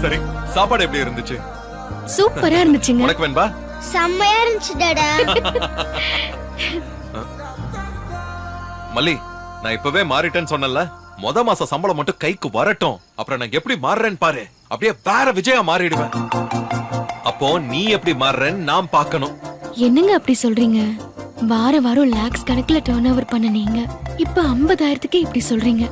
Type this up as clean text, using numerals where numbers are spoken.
சரி, சாப்பாடு எப்படி இருந்துச்சு? சூப்பரா இருந்துச்சுங்க. உனக்கு வேணும்பா? செம்மையா இருந்துச்சு டாடா. மல்லி, நான் இப்பவே மாறிட்டேன்னு சொன்னல. மொத மாச சம்பளம் மட்டும் கைக்கு வரட்டும், அப்புறம் நான் எப்படி மாறுறேன்னு பாரு. அப்படியே வேற விஜயா மாறிடுவேன். அப்போ நீ எப்படி மாறுறேன்னு நான் பார்க்கணும். என்னங்க அப்படி சொல்றீங்க? வாரம் லாக்ஸ் கணக்குல டர்ன் ஓவர் பண்ண நீங்க இப்ப 50,000க்கு இப்படி சொல்றீங்க.